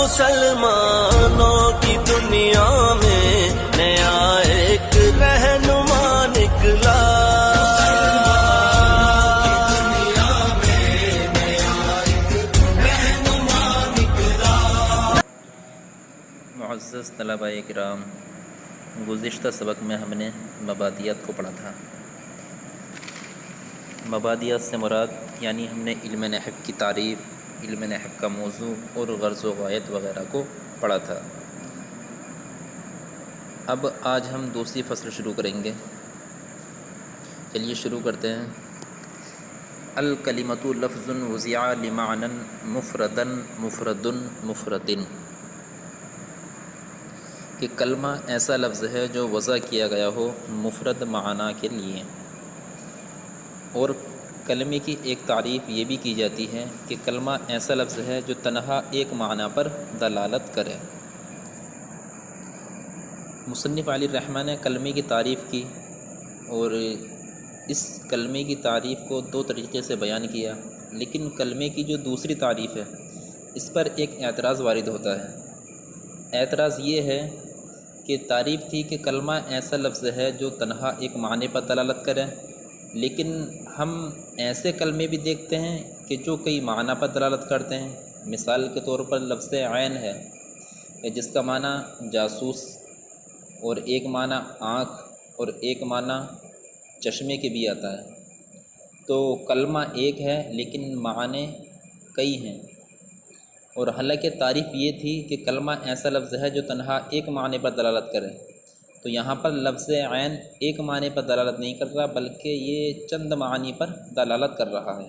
مسلمانوں کی دنیا میں نیا ایک رہنما نکلا، معزز طلباء کرام، گزشتہ سبق میں ہم نے مبادیات کو پڑھا تھا۔ مبادیات سے مراد یعنی ہم نے علم نحو کی تعریف، علم نحو کا موضوع اور غرض و غایت وغیرہ کو پڑھا تھا۔ اب آج ہم دوسری فصل شروع کریں گے۔ چلیے شروع کرتے ہیں۔ الکلمۃ لفظ وضع لمعنى مفردا مفرد مفرد، کہ کلمہ ایسا لفظ ہے جو وضع کیا گیا ہو مفرد معنی کے لیے۔ اور کلمے کی ایک تعریف یہ بھی کی جاتی ہے کہ کلمہ ایسا لفظ ہے جو تنہا ایک معنی پر دلالت کرے۔ مصنف علی الرحمٰن نے کلمے کی تعریف کی، اور اس کلمے کی تعریف کو دو طریقے سے بیان کیا، لیکن کلمے کی جو دوسری تعریف ہے اس پر ایک اعتراض وارد ہوتا ہے۔ اعتراض یہ ہے کہ تعریف تھی کہ کلمہ ایسا لفظ ہے جو تنہا ایک معنی پر دلالت کرے، لیکن ہم ایسے کلمے بھی دیکھتے ہیں کہ جو کئی معنی پر دلالت کرتے ہیں۔ مثال کے طور پر لفظ عین ہے، جس کا معنی جاسوس، اور ایک معنی آنکھ اور ایک معنی چشمے کے بھی آتا ہے۔ تو کلمہ ایک ہے لیکن معنی کئی ہیں، اور حالانکہ تعریف یہ تھی کہ کلمہ ایسا لفظ ہے جو تنہا ایک معنی پر دلالت کرے، تو یہاں پر لفظ عین ایک معنی پر دلالت نہیں کر رہا بلکہ یہ چند معنی پر دلالت کر رہا ہے۔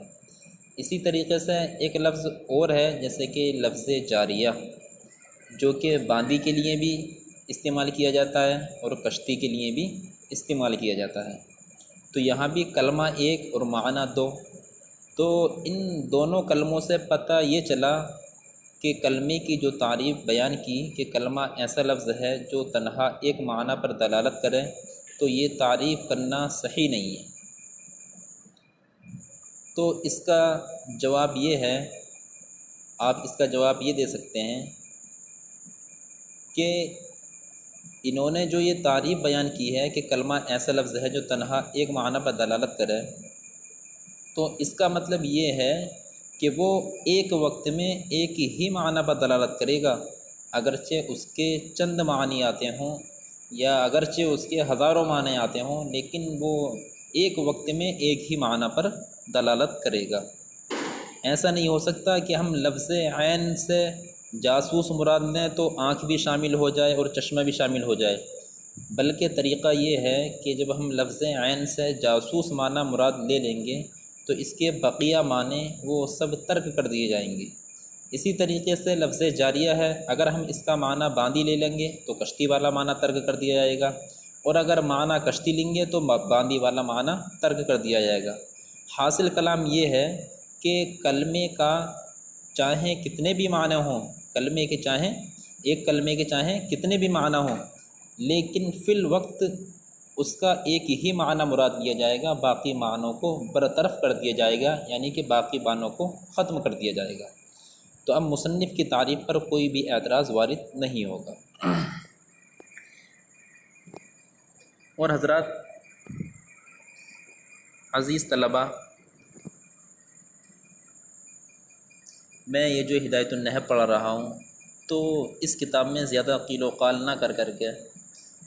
اسی طریقے سے ایک لفظ اور ہے جیسے کہ لفظ جاریہ، جو کہ باندی کے لیے بھی استعمال کیا جاتا ہے اور کشتی کے لیے بھی استعمال کیا جاتا ہے۔ تو یہاں بھی کلمہ ایک اور معنی دو، تو ان دونوں کلموں سے پتہ یہ چلا کہ کلمے کی جو تعریف بیان کی کہ کلمہ ایسا لفظ ہے جو تنہا ایک معنی پر دلالت کرے، تو یہ تعریف کرنا صحیح نہیں ہے۔ تو اس کا جواب یہ ہے، آپ اس کا جواب یہ دے سکتے ہیں کہ انہوں نے جو یہ تعریف بیان کی ہے کہ کلمہ ایسا لفظ ہے جو تنہا ایک معنی پر دلالت کرے، تو اس کا مطلب یہ ہے کہ وہ ایک وقت میں ایک ہی معنی پر دلالت کرے گا، اگرچہ اس کے چند معنی آتے ہوں یا اگرچہ اس کے ہزاروں معنی آتے ہوں، لیکن وہ ایک وقت میں ایک ہی معنی پر دلالت کرے گا۔ ایسا نہیں ہو سکتا کہ ہم لفظ عین سے جاسوس مراد لیں تو آنکھ بھی شامل ہو جائے اور چشمہ بھی شامل ہو جائے، بلکہ طریقہ یہ ہے کہ جب ہم لفظ عین سے جاسوس معنی مراد لے لیں گے تو اس کے بقیہ معنی وہ سب ترک کر دیے جائیں گے۔ اسی طریقے سے لفظ جاریہ ہے، اگر ہم اس کا معنی باندی لے لیں گے تو کشتی والا معنی ترک کر دیا جائے گا، اور اگر معنی کشتی لیں گے تو باندی والا معنی ترک کر دیا جائے گا۔ حاصل کلام یہ ہے کہ کلمے کا چاہیں کتنے بھی معنی ہوں، کلمے کے چاہیں ایک کلمے کے چاہیں کتنے بھی معنی ہوں، لیکن فی الوقت اس کا ایک ہی معنی مراد لیا جائے گا، باقی معنوں کو برطرف کر دیا جائے گا، یعنی کہ باقی معنوں کو ختم کر دیا جائے گا۔ تو اب مصنف کی تعریف پر کوئی بھی اعتراض وارد نہیں ہوگا۔ اور حضرات، عزیز طلباء، میں یہ جو ہدایت النحو پڑھ رہا ہوں تو اس کتاب میں زیادہ قیل و قال نہ کر کے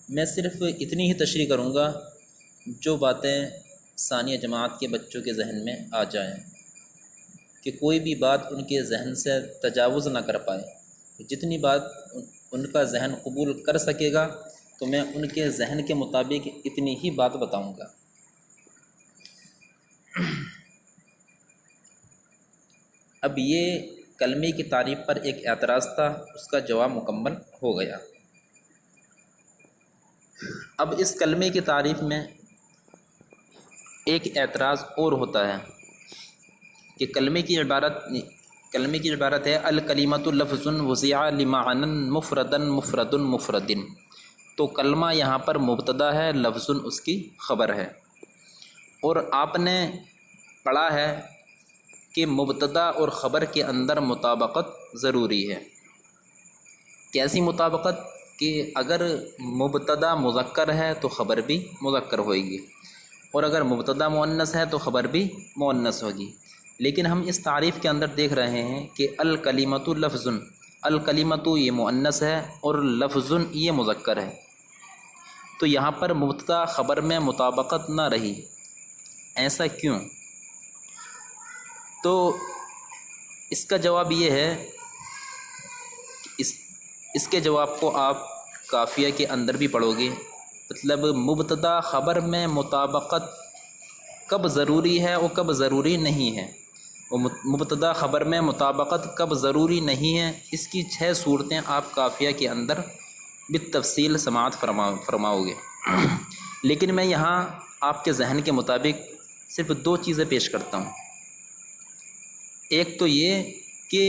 میں صرف اتنی ہی تشریح کروں گا جو باتیں ثانیہ جماعت کے بچوں کے ذہن میں آ جائیں، کہ کوئی بھی بات ان کے ذہن سے تجاوز نہ کر پائے۔ جتنی بات ان کا ذہن قبول کر سکے گا تو میں ان کے ذہن کے مطابق اتنی ہی بات بتاؤں گا۔ اب یہ کلمے کی تعریف پر ایک اعتراض تھا، اس کا جواب مکمل ہو گیا۔ اب اس کلمے کی تعریف میں ایک اعتراض اور ہوتا ہے کہ کلمے کی عبارت ہے الکلمۃ لفظ وضع لمعنى مفردا مفرد مفرد، تو کلمہ یہاں پر مبتدا ہے، لفظ اس کی خبر ہے، اور آپ نے پڑھا ہے کہ مبتدا اور خبر کے اندر مطابقت ضروری ہے۔ کیسی مطابقت کہ اگر مبتدا مذکر ہے تو خبر بھی مذکر ہوئے گی، اور اگر مبتدا مؤنث ہے تو خبر بھی مؤنث ہوگی۔ لیکن ہم اس تعریف کے اندر دیکھ رہے ہیں کہ الکلمۃ لفظ، الکلمۃ یہ مؤنث ہے اور لفظ یہ مذکر ہے، تو یہاں پر مبتدا خبر میں مطابقت نہ رہی۔ ایسا کیوں؟ تو اس کا جواب یہ ہے، اس کے جواب کو آپ کافیہ کے اندر بھی پڑھو گے۔ مطلب مبتدا خبر میں مطابقت کب ضروری ہے اور کب ضروری نہیں ہے، وہ مبتدا خبر میں مطابقت کب ضروری نہیں ہے، اس کی 6 صورتیں آپ کافیہ کے اندر بالتفصیل سماعت فرماؤ گے۔ لیکن میں یہاں آپ کے ذہن کے مطابق صرف 2 چیزیں پیش کرتا ہوں۔ ایک تو یہ کہ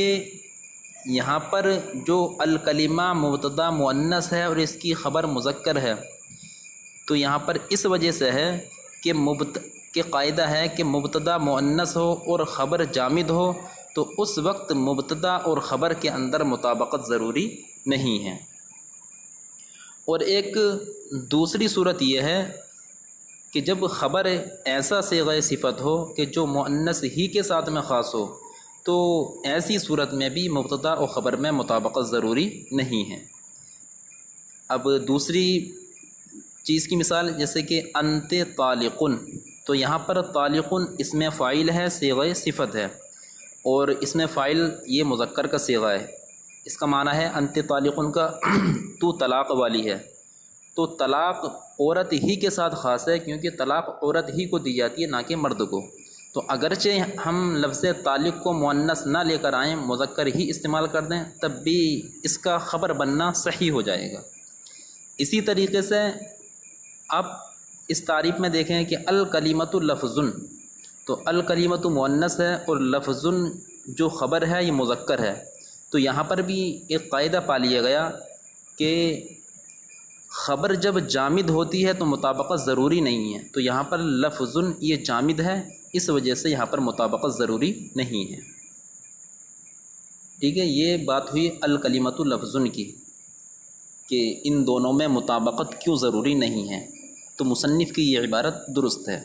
یہاں پر جو الکلمہ مبتدا مؤنث ہے اور اس کی خبر مذکر ہے، تو یہاں پر اس وجہ سے ہے کہ قاعدہ ہے کہ مبتدا مؤنث ہو اور خبر جامد ہو تو اس وقت مبتدا اور خبر کے اندر مطابقت ضروری نہیں ہے۔ اور ایک دوسری صورت یہ ہے کہ جب خبر ایسا صیغہ صفت ہو کہ جو مؤنث ہی کے ساتھ میں خاص ہو، تو ایسی صورت میں بھی مبتدا اور خبر میں مطابقت ضروری نہیں ہے۔ اب دوسری چیز کی مثال، جیسے کہ انت طالقن، تو یہاں پر طالقن اس میں فاعل ہے، صیغہ صفت ہے، اور اس میں فاعل یہ مذکر کا صیغہ ہے۔ اس کا معنی ہے انت طالقن کا تو طلاق والی ہے، تو طلاق عورت ہی کے ساتھ خاص ہے، کیونکہ طلاق عورت ہی کو دی جاتی ہے، نہ کہ مرد کو۔ تو اگرچہ ہم لفظ طالق کو مؤنث نہ لے کر آئیں، مذکر ہی استعمال کر دیں، تب بھی اس کا خبر بننا صحیح ہو جائے گا۔ اسی طریقے سے آپ اس تعریف میں دیکھیں کہ الکلمۃ لفظ، تو الکلمۃ مؤنث ہے اور لفظ جو خبر ہے یہ مذکر ہے، تو یہاں پر بھی ایک قاعدہ پا لیا گیا کہ خبر جب جامد ہوتی ہے تو مطابقت ضروری نہیں ہے، تو یہاں پر لفظ یہ جامد ہے، اس وجہ سے یہاں پر مطابقت ضروری نہیں ہے۔ ٹھیک ہے، یہ بات ہوئی الکلمۃ لفظ کی کہ ان دونوں میں مطابقت کیوں ضروری نہیں ہے۔ تو مصنف کی یہ عبارت درست ہے۔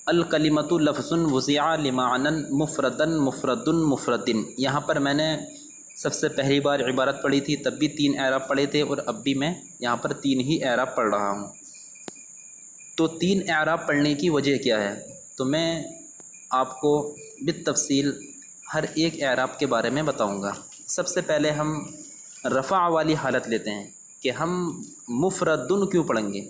الکلمۃ لفظ وضع لمعنى مفردا مفرد مفرد، یہاں پر میں نے سب سے پہلی بار عبارت پڑھی تھی تب بھی 3 اعراب پڑھے تھے، اور اب بھی میں یہاں پر 3 ہی اعراب پڑھ رہا ہوں۔ تو 3 اعراب پڑھنے کی وجہ کیا ہے؟ تو میں آپ کو بالتفصیل ہر ایک اعراب کے بارے میں بتاؤں گا۔ سب سے پہلے ہم رفع والی حالت لیتے ہیں کہ ہم مفردن کیوں پڑھیں گے۔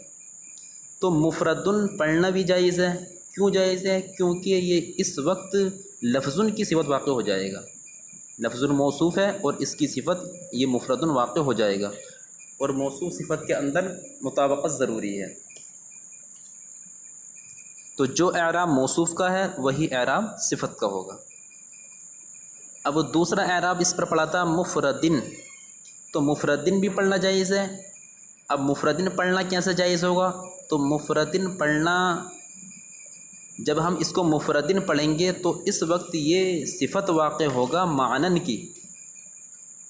تو مفردن پڑھنا بھی جائز ہے۔ کیوں جائز ہے؟ کیونکہ یہ اس وقت لفظن کی صفت واقع ہو جائے گا، لفظ موصوف ہے اور اس کی صفت یہ مفردن واقع ہو جائے گا، اور موصوف صفت کے اندر مطابقت ضروری ہے۔ تو جو اعراب موصوف کا ہے وہی اعراب صفت کا ہوگا۔ اب دوسرا اعراب اس پر پڑھا تھا مفردن، تو مفردن بھی پڑھنا جائز ہے۔ اب مفردن پڑھنا کیسے جائز ہوگا؟ تو مفردن پڑھنا، جب ہم اس کو مفردن پڑھیں گے تو اس وقت یہ صفت واقع ہوگا معنن کی،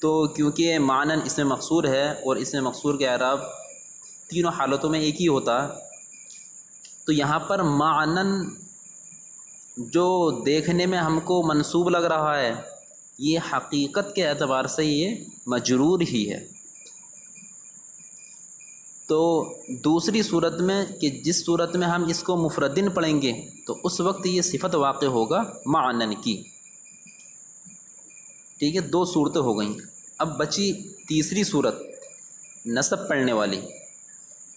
تو کیونکہ معنن اس میں مقصور ہے اور اس میں مقصور کے اعراب تینوں حالتوں میں ایک ہی ہوتا، تو یہاں پر معنن جو دیکھنے میں ہم کو منسوب لگ رہا ہے، یہ حقیقت کے اعتبار سے یہ مجرور ہی ہے۔ تو دوسری صورت میں کہ جس صورت میں ہم اس کو مفردن پڑھیں گے تو اس وقت یہ صفت واقع ہوگا معنن کی۔ ٹھیک ہے، 2 صورتیں ہو گئیں۔ اب بچی تیسری صورت نصب پڑھنے والی،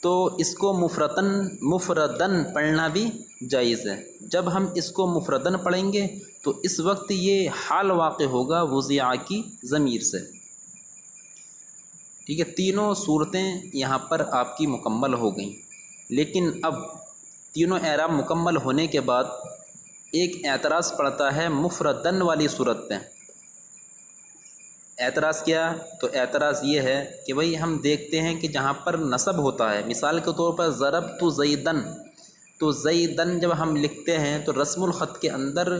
تو اس کو مفردن پڑھنا بھی جائز ہے۔ جب ہم اس کو مفردن پڑھیں گے تو اس وقت یہ حال واقع ہوگا وضع کی ضمیر سے۔ ٹھیک ہے، تینوں صورتیں یہاں پر آپ کی مکمل ہو گئیں۔ لیکن اب تینوں اعراب مکمل ہونے کے بعد ایک اعتراض پڑتا ہے مفردن والی صورت پہ۔ اعتراض کیا؟ تو اعتراض یہ ہے کہ بھئی ہم دیکھتے ہیں کہ جہاں پر نصب ہوتا ہے، مثال کے طور پر ضربت زیدن، تو زیدن جب ہم لکھتے ہیں تو رسم الخط کے اندر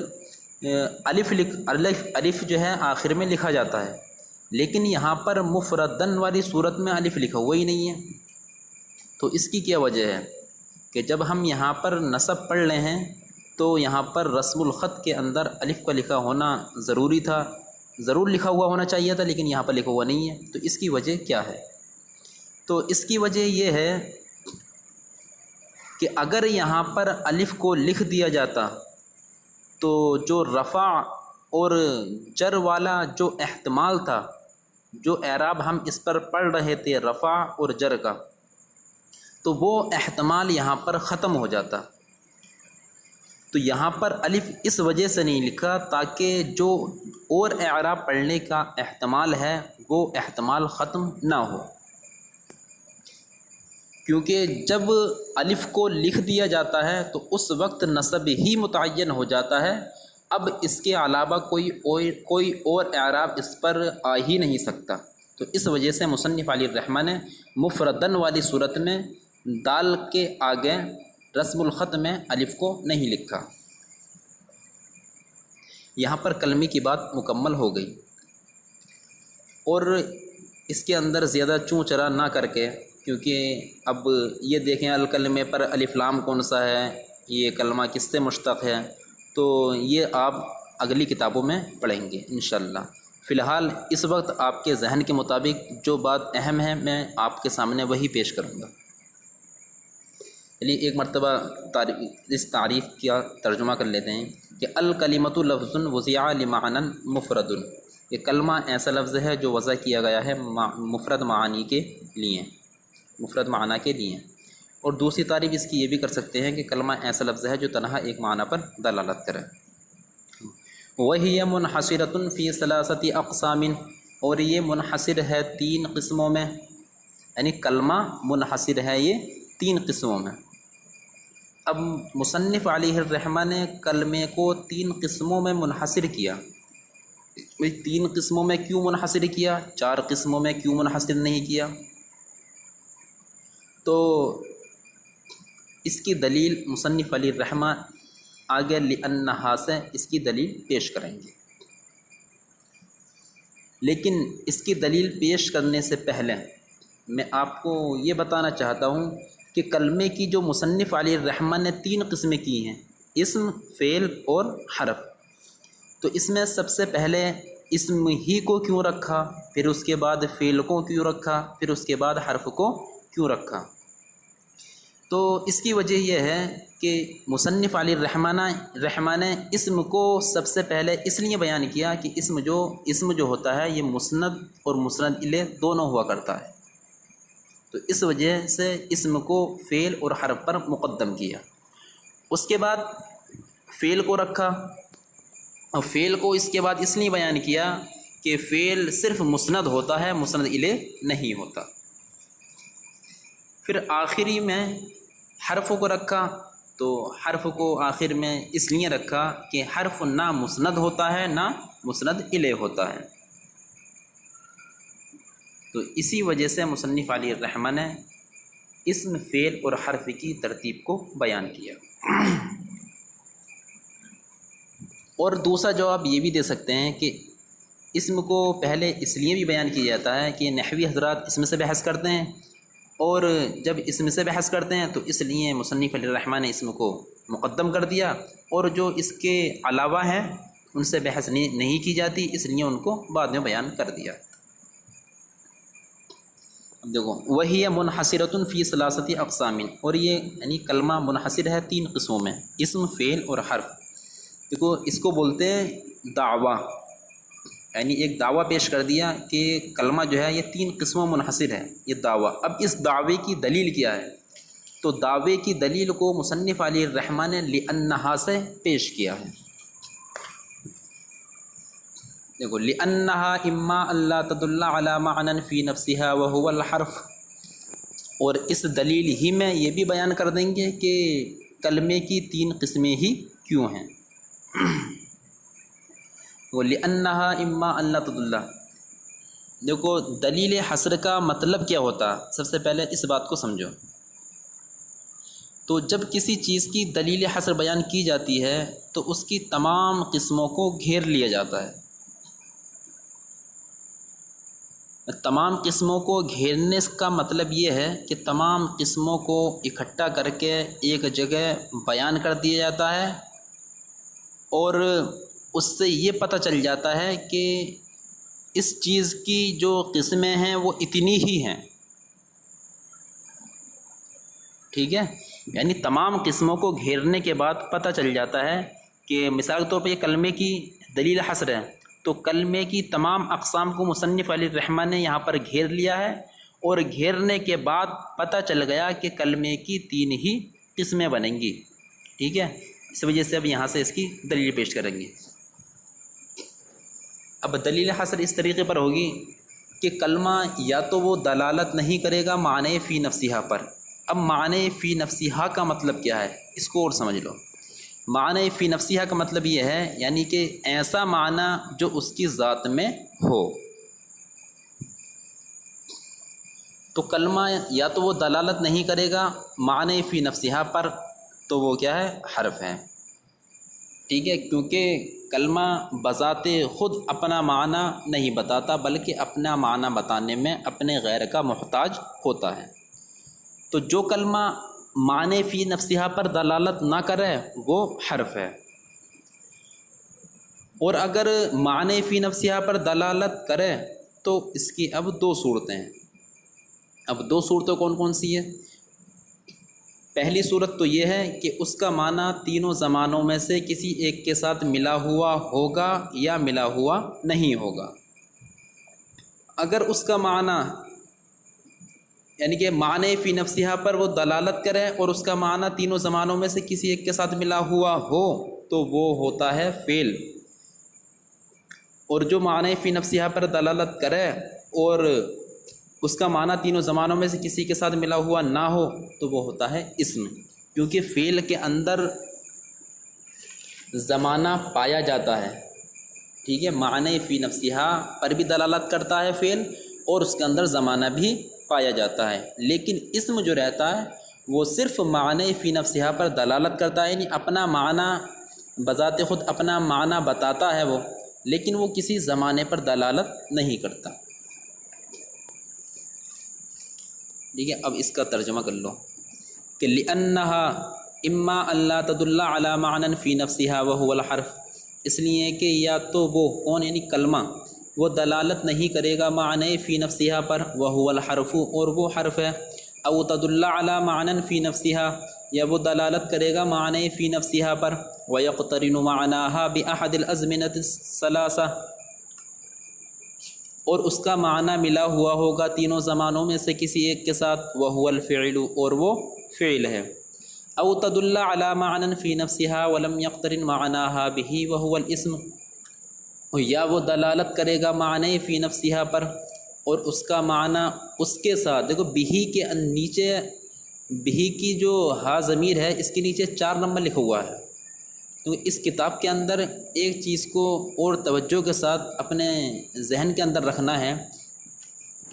الف جو ہے آخر میں لکھا جاتا ہے، لیکن یہاں پر مفردن والی صورت میں الف لکھا ہوا ہی نہیں ہے. تو اس کی کیا وجہ ہے کہ جب ہم یہاں پر نصب پڑھ رہے ہیں تو یہاں پر رسم الخط کے اندر الف کا لکھا ہونا ضروری تھا، ضرور لکھا ہوا ہونا چاہیے تھا، لیکن یہاں پر لکھا ہوا نہیں ہے. تو اس کی وجہ کیا ہے؟ تو اس کی وجہ یہ ہے کہ اگر یہاں پر الف کو لکھ دیا جاتا تو جو رفع اور جر والا جو احتمال تھا، جو اعراب ہم اس پر پڑھ رہے تھے رفع اور جر کا، تو وہ احتمال یہاں پر ختم ہو جاتا. تو یہاں پر الف اس وجہ سے نہیں لکھا تاکہ جو اور اعراب پڑھنے کا احتمال ہے وہ احتمال ختم نہ ہو. کیونکہ جب الف کو لکھ دیا جاتا ہے تو اس وقت نصب ہی متعین ہو جاتا ہے. اب اس کے علاوہ کوئی اور اعراب اس پر آ ہی نہیں سکتا. تو اس وجہ سے مصنف علی الرحمٰن نے مفردن والی صورت میں دال کے آگے رسم الخط میں الف کو نہیں لکھا. یہاں پر کلمے کی بات مکمل ہو گئی، اور اس کے اندر زیادہ چوں چرا نہ کر کے، کیونکہ اب یہ دیکھیں الکلمے پر الف لام کون سا ہے، یہ کلمہ کس سے مشتق ہے، تو یہ آپ اگلی کتابوں میں پڑھیں گے انشاءاللہ. فی الحال اس وقت آپ کے ذہن کے مطابق جو بات اہم ہے میں آپ کے سامنے وہی پیش کروں گا. چلیے ایک مرتبہ اس تعریف کا ترجمہ کر لیتے ہیں کہ الکلمۃ لفظ وضع لمعنی مفرد. یہ کلمہ ایسا لفظ ہے جو وضع کیا گیا ہے مفرد معانی کے لیے، مفرد معنی کے لیے. اور دوسری تعریف اس کی یہ بھی کر سکتے ہیں کہ کلمہ ایسا لفظ ہے جو تنہا ایک معنی پر دلالت کرے. وَهِيَ مُنْحَصِرَةٌ فِي ثَلَاثَةِ اقسام، اور یہ منحصر ہے 3 قسموں میں، یعنی کلمہ منحصر ہے یہ 3 قسموں میں. اب مصنف علیہ الرحمٰ نے کلمے کو 3 قسموں میں منحصر کیا. 3 قسموں میں کیوں منحصر کیا؟ 4 قسموں میں کیوں منحصر نہیں کیا؟ تو اس کی دلیل مصنف علیہ الرحمٰ آگے لأنہا سے اس کی دلیل پیش کریں گے. لیکن اس کی دلیل پیش کرنے سے پہلے میں آپ کو یہ بتانا چاہتا ہوں کہ کلمے کی جو مصنف علیہ الرحمٰ نے 3 قسمیں کی ہیں، اسم، فعل اور حرف. تو اس میں سب سے پہلے اسم ہی کو کیوں رکھا، پھر اس کے بعد فعل کو کیوں رکھا، پھر اس کے بعد حرف کو کیوں رکھا؟ تو اس کی وجہ یہ ہے کہ مصنف علیہ الرحمٰ نے اسم کو سب سے پہلے اس لیے بیان کیا کہ اسم جو ہوتا ہے یہ مسند اور مسند الیہ دونوں ہوا کرتا ہے. تو اس وجہ سے اسم کو فعل اور حرف پر مقدم کیا. اس کے بعد فعل کو رکھا، اور فعل کو اس کے بعد اس لیے بیان کیا کہ فعل صرف مسند ہوتا ہے، مسند الیہ نہیں ہوتا. پھر آخری میں حرف کو رکھا، تو حرف کو آخر میں اس لیے رکھا کہ حرف نہ مسند ہوتا ہے نہ مسند الیہ ہوتا ہے. تو اسی وجہ سے مصنف علیہ الرحمٰ نے اسم، فعل اور حرف کی ترتیب کو بیان کیا. اور دوسرا جواب یہ بھی دے سکتے ہیں کہ اسم کو پہلے اس لیے بھی بیان کیا جاتا ہے کہ نحوی حضرات اسم سے بحث کرتے ہیں، اور جب اسم سے بحث کرتے ہیں تو اس لیے مصنف علیہ الرحمٰ نے اسم کو مقدم کر دیا، اور جو اس کے علاوہ ہیں ان سے بحث نہیں کی جاتی، اس لیے ان کو بعد میں بیان کر دیا. اب دیکھو وَهِيَ مُنْحَصِرَةٌ فِي ثَلَاثَةِ اقسام، اور یہ یعنی کلمہ منحصر ہے 3 قسموں میں، اسم، فعل اور حرف. دیکھو اس کو بولتے ہیں دعویٰ، یعنی ایک دعویٰ پیش کر دیا کہ کلمہ جو ہے یہ 3 قسموں منحصر ہے، یہ دعویٰ. اب اس دعوے کی دلیل کیا ہے؟ تو دعوے کی دلیل کو مصنف علیہ الرحمٰ نے لأنہا سے پیش کیا ہے. دیکھو لأنہا اما اللہ تدل علی معنی فی نفسها وهو الحرف، اور اس دلیل ہی میں یہ بھی بیان کر دیں گے کہ کلمے کی 3 قسمیں ہی کیوں ہیں. وہ لأنہا اما اللہ تدل، دیکھو دلیل حصر کا مطلب کیا ہوتا، سب سے پہلے اس بات کو سمجھو. تو جب کسی چیز کی دلیل حصر بیان کی جاتی ہے تو اس کی تمام قسموں کو گھیر لیا جاتا ہے. تمام قسموں کو گھیرنے کا مطلب یہ ہے کہ تمام قسموں کو اکٹھا کر کے ایک جگہ بیان کر دیا جاتا ہے، اور اس سے یہ پتہ چل جاتا ہے کہ اس چیز کی جو قسمیں ہیں وہ اتنی ہی ہیں، ٹھیک ہے۔ یعنی تمام قسموں کو گھیرنے کے بعد پتہ چل جاتا ہے کہ مثال کے طور پہ یہ کلمے کی دلیل حصر ہے، تو کلمے کی تمام اقسام کو مصنف علی الرحمن نے یہاں پر گھیر لیا ہے، اور گھیرنے کے بعد پتہ چل گیا کہ کلمے کی 3 ہی قسمیں بنیں گی، ٹھیک ہے۔ اس وجہ سے اب یہاں سے اس کی دلیل پیش کریں گے۔ اب دلیل حصر اس طریقے پر ہوگی کہ کلمہ یا تو وہ دلالت نہیں کرے گا معنی فی نفسہا پر۔ اب معنی فی نفسہا کا مطلب کیا ہے، اس کو اور سمجھ لو۔ معنی فی نفسہا کا مطلب یہ ہے یعنی کہ ایسا معنی جو اس کی ذات میں ہو۔ تو کلمہ یا تو وہ دلالت نہیں کرے گا معنی فی نفسہا پر، تو وہ کیا ہے، حرف ہے، ٹھیک ہے، کیونکہ کلمہ بذات خود اپنا معنی نہیں بتاتا، بلکہ اپنا معنی بتانے میں اپنے غیر کا محتاج ہوتا ہے۔ تو جو کلمہ معنی فی نفسہا پر دلالت نہ کرے وہ حرف ہے، اور اگر معنی فی نفسہا پر دلالت کرے تو اس کی اب 2 صورتیں ہیں۔ اب 2 صورتیں کون کون سی ہیں؟ پہلی صورت تو یہ ہے کہ اس کا معنی تینوں زمانوں میں سے کسی ایک کے ساتھ ملا ہوا ہوگا یا ملا ہوا نہیں ہوگا۔ اگر اس کا معنی یعنی کہ معنی فی نفسہا پر وہ دلالت کرے اور اس کا معنی تینوں زمانوں میں سے کسی ایک کے ساتھ ملا ہوا ہو تو وہ ہوتا ہے فعل، اور جو معنی فی نفسہا پر دلالت کرے اور اس کا معنی تینوں زمانوں میں سے کسی کے ساتھ ملا ہوا نہ ہو تو وہ ہوتا ہے اسم، کیونکہ فعل کے اندر زمانہ پایا جاتا ہے، ٹھیک ہے۔ معنی فی نفسہا پر بھی دلالت کرتا ہے فعل، اور اس کے اندر زمانہ بھی پایا جاتا ہے، لیکن اسم جو رہتا ہے وہ صرف معنی فی نفسہا پر دلالت کرتا ہے، یعنی اپنا معنی بذات خود اپنا معنی بتاتا ہے وہ، لیکن وہ کسی زمانے پر دلالت نہیں کرتا، ٹھیک ہے۔ اب اس کا ترجمہ کر لو کہ لِأَنَّهَا اما اللہ تدل علی معنی فی نفسہا وہو الحرف، اس لیے کہ یا تو وہ کون یعنی کلمہ وہ دلالت نہیں کرے گا معنی فی نفسہا پر وہو الحرف، اور وہ حرف ہے، او تدل علی معنی فی نفسہا، یا وہ دلالت کرے گا معنی فی نفسہا پر، ویقترن معناہا بأحد الازمنۃ الثلاثہ، اور اس کا معنی ملا ہوا ہوگا تینوں زمانوں میں سے کسی ایک کے ساتھ، وہو الفعل، اور وہ فعل ہے، او تدل علی معنی فی نفسہا ولم یقترن معناہا بہ وہو الاسم، یا وہ دلالت کرے گا معنی فی نفسہا پر اور اس کا معنی اس کے ساتھ، دیکھو بہی کے نیچے، بہی کی جو ہا ضمیر ہے اس کے نیچے 4 نمبر لکھا ہوا ہے، تو اس کتاب کے اندر ایک چیز کو اور توجہ کے ساتھ اپنے ذہن کے اندر رکھنا ہے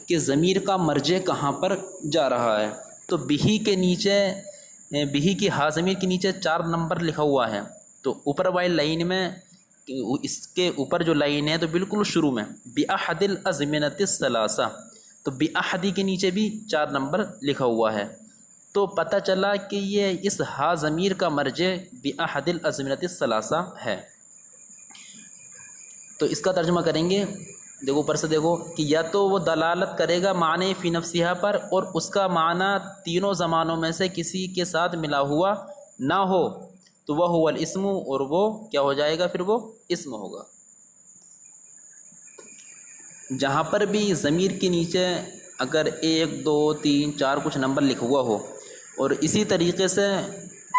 کہ ضمیر کا مرجع کہاں پر جا رہا ہے۔ تو بہی کے نیچے، بہی کی ہا ضمیر کے نیچے 4 نمبر لکھا ہوا ہے، تو اوپر والی لائن میں، اس کے اوپر جو لائن ہے تو بالکل شروع میں بأحد الازمنۃ الثلاثہ، تو بأحدی کے نیچے بھی 4 نمبر لکھا ہوا ہے، تو پتہ چلا کہ یہ اس ہا ضمیر کا مرجع بأحد الازمنۃ الثلاثہ ہے۔ تو اس کا ترجمہ کریں گے، دیکھو اوپر سے دیکھو کہ یا تو وہ دلالت کرے گا معنی فی نفسہا پر اور اس کا معنی تینوں زمانوں میں سے کسی کے ساتھ ملا ہوا نہ ہو تو وہ ہوا الاسم، اور وہ کیا ہو جائے گا، پھر وہ اسم ہوگا۔ جہاں پر بھی ضمیر کے نیچے اگر 1 2 3 4 کچھ نمبر لکھا ہوا ہو اور اسی طریقے سے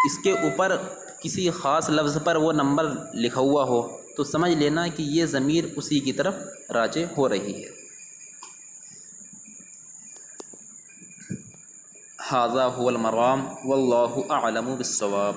اس کے اوپر کسی خاص لفظ پر وہ نمبر لکھا ہوا ہو تو سمجھ لینا کہ یہ ضمیر اسی کی طرف راجع ہو رہی ہے۔ ھذا ھو المرام واللہ اعلم بالصواب۔